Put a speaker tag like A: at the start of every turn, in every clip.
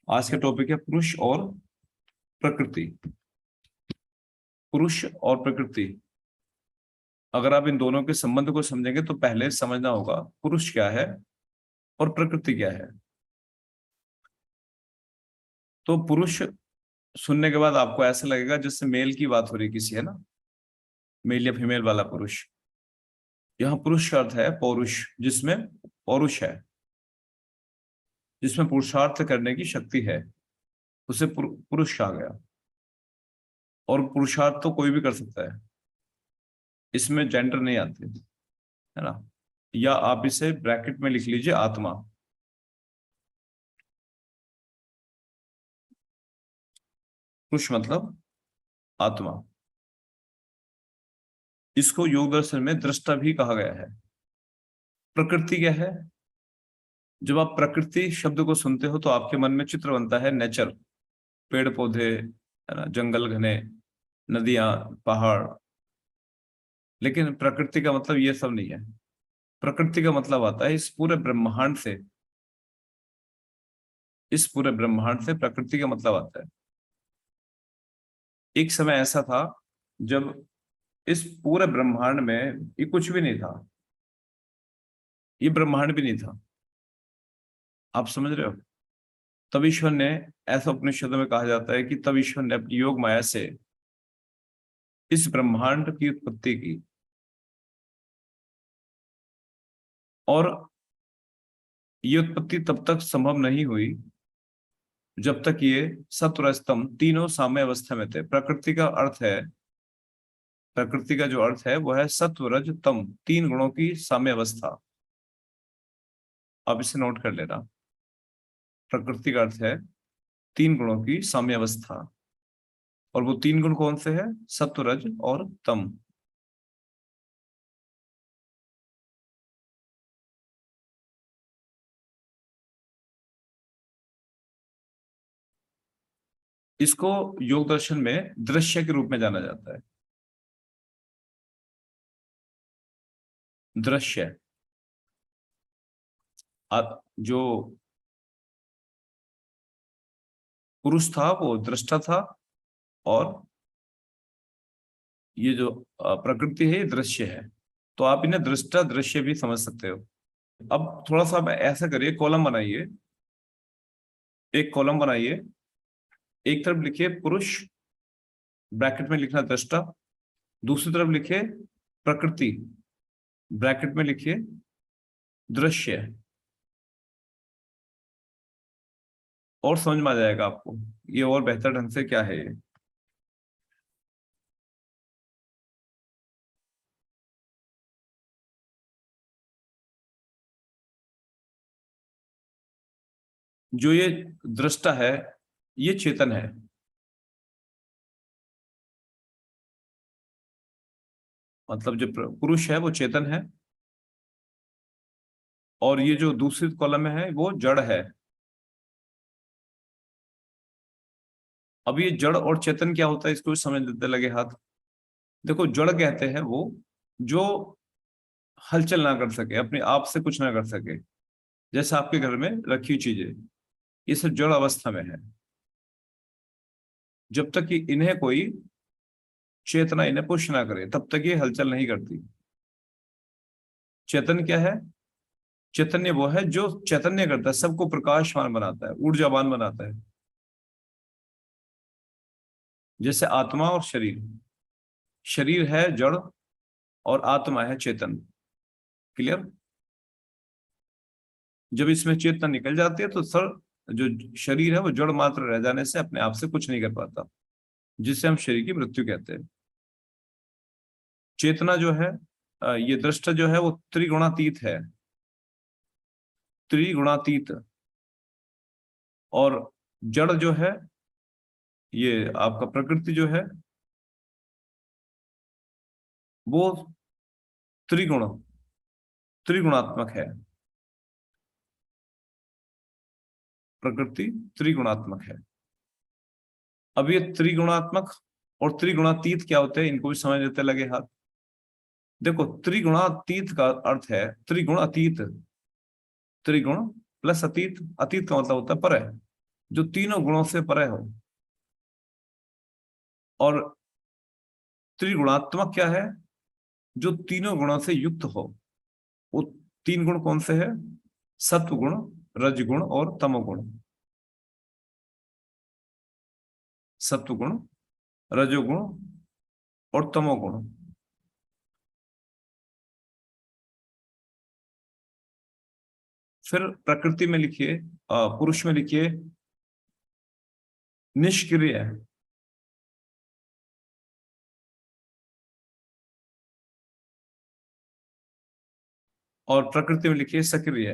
A: आज का टॉपिक है पुरुष और प्रकृति। पुरुष और प्रकृति, अगर आप इन दोनों के संबंध को समझेंगे तो पहले समझना होगा पुरुष क्या है और प्रकृति क्या है। तो पुरुष सुनने के बाद आपको ऐसा लगेगा जैसे मेल की बात हो रही किसी, है ना, मेल या फीमेल वाला पुरुष। यहाँ पुरुष का अर्थ है पौरुष, जिसमें पौरुष है, जिसमें पुरुषार्थ करने की शक्ति है, उसे पुरुष कहा गया। और पुरुषार्थ तो कोई भी कर सकता है, इसमें जेंडर नहीं आते, है ना। या आप इसे ब्रैकेट में लिख लीजिए आत्मा। पुरुष मतलब आत्मा। इसको योग दर्शन में दृष्टा भी कहा गया है। प्रकृति क्या है? जब आप प्रकृति शब्द को सुनते हो तो आपके मन में चित्र बनता है नेचर, पेड़ पौधे, है ना, जंगल घने, नदियां, पहाड़। लेकिन प्रकृति का मतलब ये सब नहीं है। प्रकृति का मतलब आता है इस पूरे ब्रह्मांड से। इस पूरे ब्रह्मांड से प्रकृति का मतलब आता है। एक समय ऐसा था जब इस पूरे ब्रह्मांड में ये कुछ भी नहीं था, ये ब्रह्मांड भी नहीं था। आप समझ रहे हो? तब ईश्वर ने, ऐसा उपनिषदों में कहा जाता है कि तब ईश्वर ने अपनी योग माया से इस ब्रह्मांड की उत्पत्ति की। और ये उत्पत्ति तब तक संभव नहीं हुई जब तक ये सत्व रज तम तीनों साम्य अवस्था में थे। प्रकृति का अर्थ है, प्रकृति का जो अर्थ है वो है सत्व रज तम, तीन गुणों की साम्य अवस्था। आप इसे नोट कर लेना। प्रकृति का अर्थ है तीन गुणों की साम्य अवस्था। और वो तीन गुण कौन से हैं? सत्व रज और तम। इसको योग दर्शन में दृश्य के रूप में जाना जाता है। दृश्य जो पुरुष था वो दृष्टा था, और ये जो प्रकृति है ये दृश्य है। तो आप इन्हें दृष्टा दृश्य भी समझ सकते हो। अब थोड़ा सा आप ऐसा करिए, कॉलम बनाइए, एक कॉलम बनाइए। एक तरफ लिखिए पुरुष, ब्रैकेट में लिखना दृष्टा। दूसरी तरफ लिखिए प्रकृति, ब्रैकेट में लिखिए दृश्य। और समझ में आ जाएगा आपको ये और बेहतर ढंग से क्या है ये। जो ये दृष्टा है ये चेतन है। मतलब जो पुरुष है वो चेतन है, और ये जो दूसरी कॉलम में है वो जड़ है। अब ये जड़ और चेतन क्या होता है इसको भी समझ लेते लगे हाथ। देखो, जड़ कहते हैं वो जो हलचल ना कर सके, अपने आप से कुछ ना कर सके। जैसे आपके घर में रखी हुई चीजें, ये सब जड़ अवस्था में है। जब तक कि इन्हें कोई चेतना इन्हें पुश ना करे तब तक ये हलचल नहीं करती। चेतन क्या है? चैतन्य वो है जो चैतन्य करता है, सबको प्रकाशमान बनाता है, ऊर्जावान बनाता है। जैसे आत्मा और शरीर, शरीर है जड़ और आत्मा है चेतन। क्लियर? जब इसमें चेतना निकल जाती है तो सर जो शरीर है वो जड़ मात्र रह जाने से अपने आप से कुछ नहीं कर पाता, जिसे हम शरीर की मृत्यु कहते हैं। चेतना जो है, ये दृष्टा जो है वो त्रिगुणातीत है, त्रिगुणातीत। और जड़ जो है, ये आपका प्रकृति जो है वो त्रिगुण, त्रिगुणात्मक है। प्रकृति त्रिगुणात्मक है। अब ये त्रिगुणात्मक और त्रिगुणातीत क्या होते हैं इनको भी समझ लेते लगे हाथ। देखो, त्रिगुणातीत का अर्थ है त्रिगुण अतीत। त्रिगुण प्लस अतीत, अतीत का मतलब होता है पर है। जो तीनों गुणों से परे हो। और त्रिगुणात्मक क्या है? जो तीनों गुणों से युक्त हो। वो तीन गुण कौन से हैं? सत्व गुण, रजगुण और तमोगुण। सत्व गुण, रजोगुण और तमोगुण। फिर प्रकृति में लिखिए, पुरुष में लिखिए निष्क्रिय। और प्रकृति में लिखिए सक्रिय।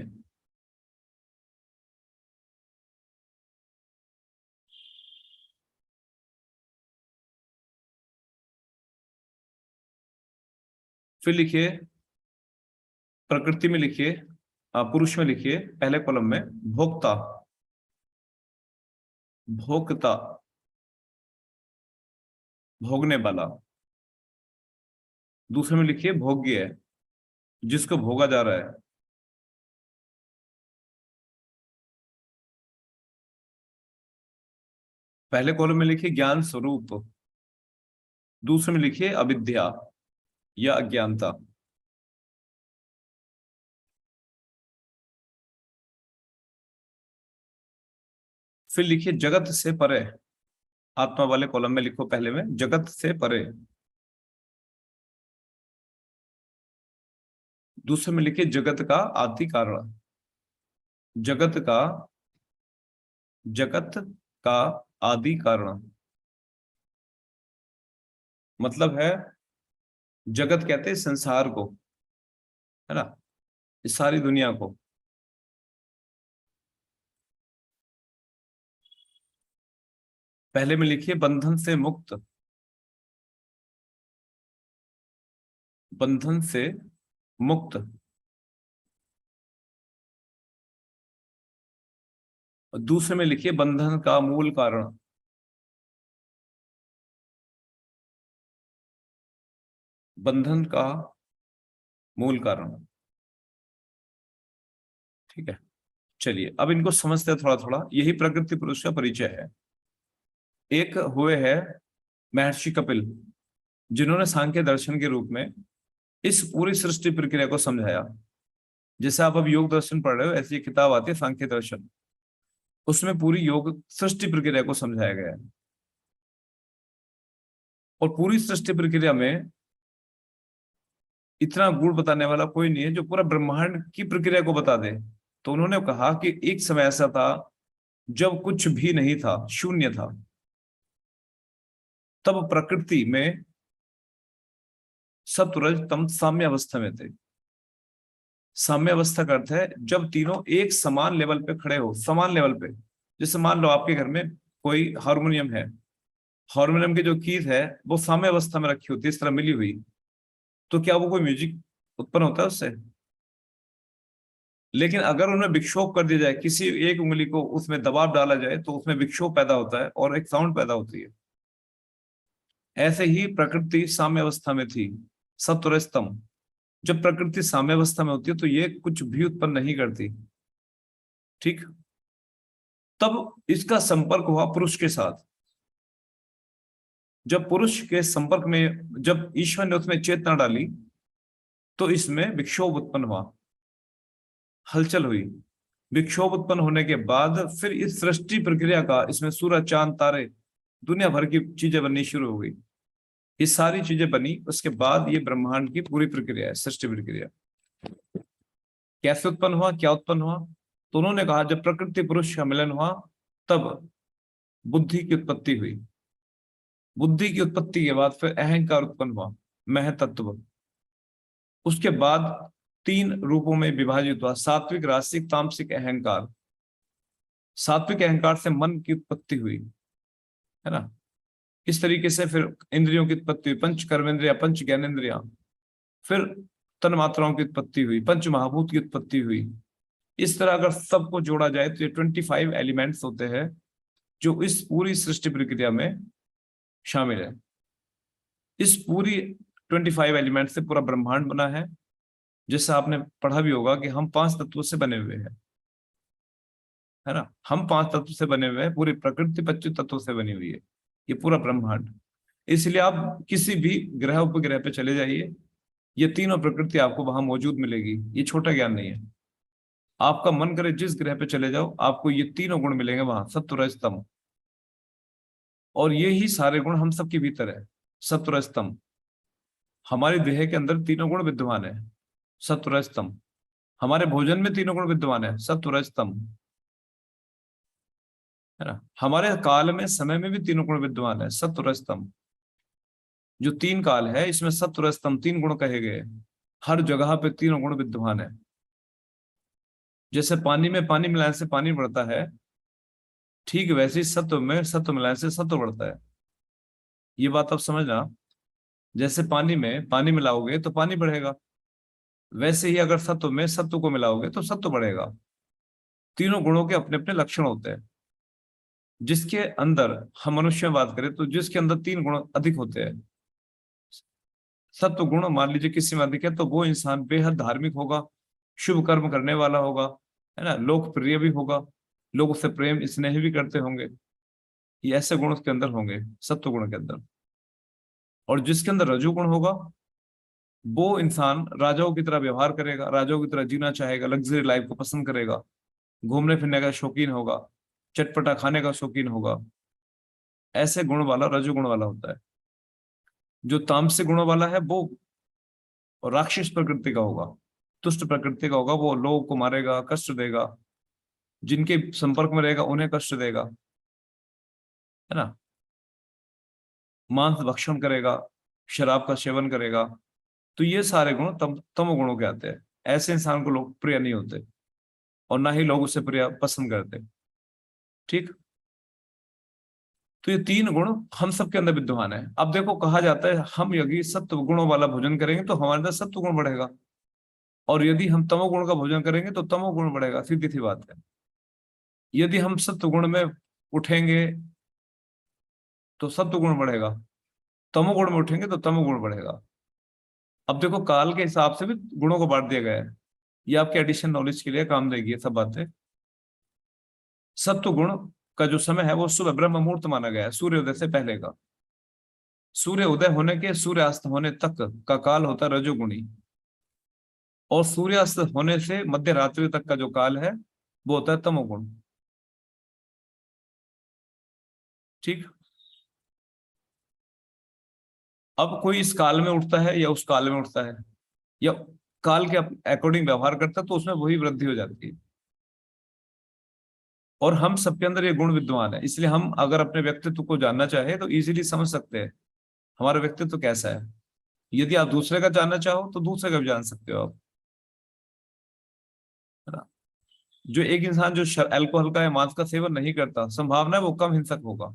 A: फिर लिखिए प्रकृति में लिखिए, पुरुष में लिखिए पहले कॉलम में भोक्ता। भोक्ता, भोगने वाला। दूसरे में लिखिए भोग्य, जिसको भोगा जा रहा है। पहले कॉलम में लिखिए ज्ञान स्वरूप। दूसरे में लिखिए अविद्या या अज्ञानता। फिर लिखिए जगत से परे। आत्मा वाले कॉलम में लिखो पहले में जगत से परे। दूसरे में लिखिए जगत का आदि कारण। जगत का, जगत का आदि कारण मतलब है, जगत कहते हैं संसार को, है ना, इस सारी दुनिया को। पहले में लिखिए बंधन से मुक्त। बंधन से मुक्त। और दूसरे में लिखिए बंधन का मूल कारण। बंधन का मूल कारण। ठीक है, चलिए अब इनको समझते हैं थोड़ा थोड़ा। यही प्रकृति पुरुष का परिचय है। एक हुए हैं महर्षि कपिल, जिन्होंने सांख्य दर्शन के रूप में इस पूरी सृष्टि प्रक्रिया को समझाया। जैसे आप अब योग दर्शन पढ़ रहे हो, ऐसी एक किताब आती है सांख्य दर्शन, उसमें पूरी योग सृष्टि प्रक्रिया को समझाया गया है। और पूरी सृष्टि प्रक्रिया में इतना गुण बताने वाला कोई नहीं है जो पूरा ब्रह्मांड की प्रक्रिया को बता दे। तो उन्होंने कहा कि एक समय ऐसा था जब कुछ भी नहीं था, शून्य था। तब प्रकृति में सत्वरज तम साम्य अवस्था में थे। साम्य अवस्था का अर्थ है जब तीनों एक समान लेवल पे खड़े हो, समान लेवल पे। जैसे मान लो आपके घर में कोई हारमोनियम है, हारमोनियम की जो कीज है वो साम्य अवस्था में रखी होती है, इस तरह मिली हुई। तो क्या वो कोई म्यूजिक उत्पन्न होता है उससे? लेकिन अगर उनमें विक्षोभ कर दिया जाए, किसी एक उंगली को उसमें दबाव डाला जाए तो उसमें विक्षोभ पैदा होता है और एक साउंड पैदा होती है। ऐसे ही प्रकृति साम्य अवस्था में थी, सत्व स्तंभ। जब प्रकृति साम्य अवस्था में होती है तो ये कुछ भी उत्पन्न नहीं करती। ठीक। तब इसका संपर्क हुआ पुरुष के साथ। जब पुरुष के संपर्क में, जब ईश्वर ने उसमें चेतना डाली तो इसमें विक्षोभ उत्पन्न हुआ, हलचल हुई। विक्षोभ उत्पन्न होने के बाद फिर इस सृष्टि प्रक्रिया का, इसमें सूरज चांद तारे दुनिया भर की चीजें बननी शुरू हो गई। ये सारी चीजें बनी, उसके बाद ये ब्रह्मांड की पूरी प्रक्रिया है, सृष्टि प्रक्रिया। कैसे उत्पन्न हुआ, क्या उत्पन्न हुआ? तो उन्होंने कहा जब प्रकृति पुरुष का मिलन हुआ तब बुद्धि की उत्पत्ति हुई। बुद्धि की उत्पत्ति के बाद फिर अहंकार उत्पन्न हुआ, महतत्व। उसके बाद तीन रूपों में विभाजित हुआ, सात्विक, राजसिक, तामसिक अहंकार। सात्विक अहंकार से मन की उत्पत्ति हुई, है ना। इस तरीके से फिर इंद्रियों की उत्पत्ति हुई, पंच कर्मेंद्रिया, पंच ज्ञानेन्द्रिया। फिर तन मात्राओं की उत्पत्ति हुई, पंच महाभूत की उत्पत्ति हुई। इस तरह अगर सबको जोड़ा जाए तो ये 25 एलिमेंट्स होते हैं जो इस पूरी सृष्टि प्रक्रिया में शामिल है। इस पूरी 25 एलिमेंट से पूरा ब्रह्मांड बना है। जैसे आपने पढ़ा भी होगा कि हम 5 तत्वों से बने हुए हैं। है ना। हम 5 तत्व से बने हुए हैं, पूरी प्रकृति 25 तत्वों से बनी हुई है, ये पूरा ब्रह्मांड। इसलिए आप किसी भी ग्रह उपग्रह पे चले जाइए, ये तीनों प्रकृति आपको वहां मौजूद मिलेगी। ये छोटा ज्ञान नहीं है। आपका मन करे जिस ग्रह पे चले जाओ, आपको ये तीनों गुण मिलेंगे वहां, सत्व रज तम। और ये ही सारे गुण हम सबके भीतर है, सत्व रज तम। हमारे देह के अंदर तीनों गुण विद्यमान है, सत्व रज तम। हमारे भोजन में तीनों गुण विद्यमान है, सत्व रज तम, है ना। हमारे काल में, समय में भी तीनों गुण विद्यमान है, सत्व रज तम। जो तीन काल है, इसमें सत्व रज तम तीन गुण कहे गए। हर जगह पे तीनों गुण विद्यमान है। जैसे पानी में पानी मिलाने से पानी बढ़ता है, ठीक वैसे ही सत्व में सत्व मिलाने से सत्व बढ़ता है। ये बात आप समझना। जैसे पानी में पानी मिलाओगे तो पानी बढ़ेगा, वैसे ही अगर सत्व में सत्व को मिलाओगे तो सत्व बढ़ेगा। तीनों गुणों के अपने अपने लक्षण होते हैं। जिसके अंदर, हम मनुष्य में बात करें तो जिसके अंदर तीन गुण अधिक होते हैं, सत्व गुण मान लीजिए किसी में अधिक है, तो वो इंसान बेहद धार्मिक होगा, शुभ कर्म करने वाला होगा, है ना, लोकप्रिय भी होगा, लोग उससे प्रेम स्नेह भी करते होंगे। ये ऐसे गुण उसके अंदर होंगे, सत्व गुण के अंदर। और जिसके अंदर रजोगुण होगा, वो इंसान राजाओं की तरह व्यवहार करेगा, राजाओं की तरह जीना चाहेगा, लग्जरी लाइफ को पसंद करेगा, घूमने फिरने का शौकीन होगा, चटपटा खाने का शौकीन होगा। ऐसे गुण वाला रजोगुण वाला होता है। जो तामसिक गुणों वाला है, वो राक्षस प्रकृति का होगा, दुष्ट प्रकृति का होगा। वो लोगों को मारेगा, कष्ट देगा, जिनके संपर्क में रहेगा उन्हें कष्ट देगा, है ना। मांस भक्षण करेगा, शराब का सेवन करेगा। तो ये सारे गुण तम गुणों के आते हैं। ऐसे इंसान को लोग प्रिय नहीं होते, और ना ही लोग उसे प्रिय पसंद करते। ठीक। तो ये तीन गुण हम सबके अंदर विद्यमान है। अब देखो, कहा जाता है हम यदि सत्व गुणों वाला भोजन करेंगे तो हमारे अंदर सत्व गुण बढ़ेगा, और यदि हम तमोगुण का भोजन करेंगे तो तमोगुण बढ़ेगा। सीधी सी बात है। यदि हम सत्व गुण में उठेंगे तो सत्व गुण बढ़ेगा, तमोगुण में उठेंगे तो तमोगुण बढ़ेगा। अब देखो, काल के हिसाब से भी गुणों को बांट दिया गया है। ये आपके एडिशन नॉलेज के लिए काम देगी ये सब बातें। सत्व गुण का जो समय है वो सुबह ब्रह्म मुहूर्त माना गया है, सूर्योदय से पहले का। सूर्य उदय होने के सूर्यास्त होने तक का काल होता है रजोगुणी, और सूर्यास्त होने से मध्य रात्रि तक का जो काल है वो होता है तमोगुण। ठीक। अब कोई इस काल में उठता है या उस काल में उठता है, या काल के अकॉर्डिंग व्यवहार करता है, तो उसमें वही वृद्धि हो जाती है। और हम सबके अंदर ये गुण विद्यमान है, इसलिए हम अगर अपने व्यक्तित्व को जानना चाहे तो इजीली समझ सकते हैं हमारा व्यक्तित्व कैसा है। यदि आप दूसरे का जानना चाहो तो दूसरे का भी जान सकते हो आप, है ना। जो एक इंसान जो अल्कोहल का या मांस का सेवन नहीं करता, संभावना है वो कम हिंसक होगा,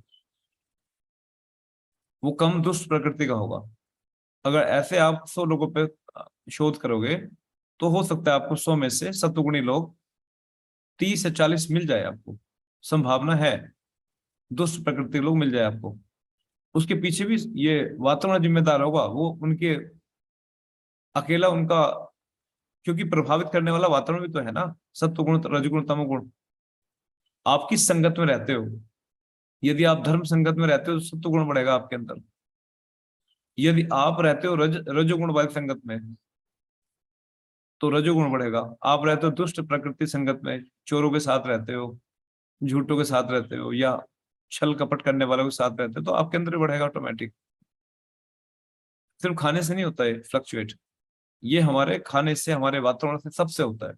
A: वो कम दुष्ट प्रकृति का होगा। अगर ऐसे आप 100 लोगों पे शोध करोगे, तो हो सकता है आपको 100 में से सत्वगुणी लोग 30 से 40 मिल जाए आपको, संभावना है। दुष्ट प्रकृति के लोग मिल जाए आपको। उसके पीछे भी ये वातावरण जिम्मेदार होगा, वो उनके अकेला उनका, क्योंकि प्रभावित करने वाला वातावरण भी तो है ना, सत्वगुण रजगुण तमोगुण। आप किस संगत में रहते हो? यदि आप धर्म संगत में रहते हो तो सत्वगुण बढ़ेगा आपके अंदर। यदि आप रहते हो रजोगुण वाली संगत में, तो रजोगुण बढ़ेगा। आप रहते हो दुष्ट प्रकृति संगत में, चोरों के साथ रहते हो, झूठों के साथ रहते हो, या छल कपट करने वालों के साथ रहते हो, तो आपके अंदर भी बढ़ेगा ऑटोमेटिक। सिर्फ खाने से नहीं होता है फ्लक्चुएट, ये हमारे खाने से, हमारे वातावरण से, सबसे होता है।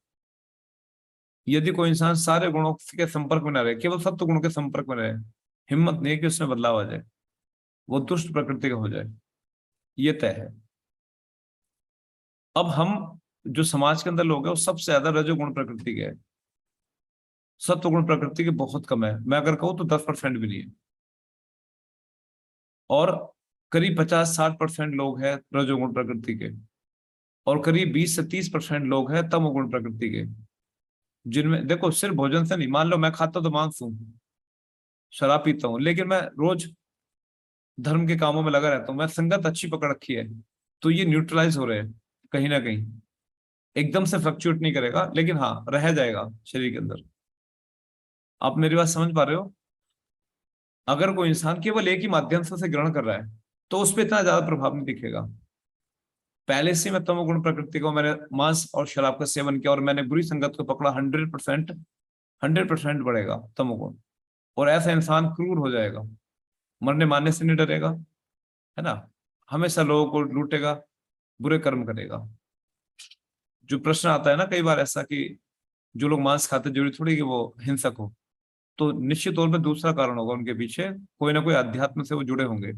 A: यदि कोई इंसान सारे गुणों के संपर्क में न रहे, केवल सत्व गुणों के संपर्क में रहे, हिम्मत नहीं है कि उसमें बदलाव आ जाए, वो दुष्ट प्रकृति का हो जाए, ये तय है। अब हम जो समाज के अंदर लोग हैं वो सबसे ज्यादा रजोगुण प्रकृति के हैं, सत्वगुण प्रकृति के बहुत कम है। मैं अगर कहूँ तो 10% भी नहीं है। और करीब 50-60% लोग हैं रजोगुण प्रकृति के, और करीब 20 से 30% लोग हैं तमोगुण प्रकृति के। जिनमें देखो, सिर्फ भोजन से नहीं, मान लो मैं खाता तो मांस हूं, शराब पीता हूँ, लेकिन मैं रोज धर्म के कामों में लगा रहता हूँ, मैं संगत अच्छी पकड़ रखी है, तो ये न्यूट्रलाइज हो रहे हैं कहीं ना कहीं। एकदम से फ्लक्चुएट नहीं करेगा, लेकिन हाँ रह जाएगा शरीर के अंदर। आप मेरी बात समझ पा रहे हो? अगर कोई इंसान केवल एक ही माध्यम से उसे ग्रहण कर रहा है तो उस पर इतना ज्यादा प्रभाव नहीं दिखेगा। पहले से मैं तमोगुण प्रकृति को, मैंने मांस और शराब का सेवन किया और मैंने बुरी संगत को पकड़ा, 100%, 100% बढ़ेगा तमोगुण। और ऐसा इंसान क्रूर हो जाएगा, मरने मारने से नहीं डरेगा, है ना, हमेशा लोगों को लूटेगा, बुरे कर्म करेगा। जो प्रश्न आता है ना कई बार ऐसा कि जो लोग मांस खाते जरूरी थोड़ी कि वो हिंसक हो, तो निश्चित तौर पे दूसरा कारण होगा उनके पीछे, कोई ना कोई अध्यात्म से वो जुड़े होंगे।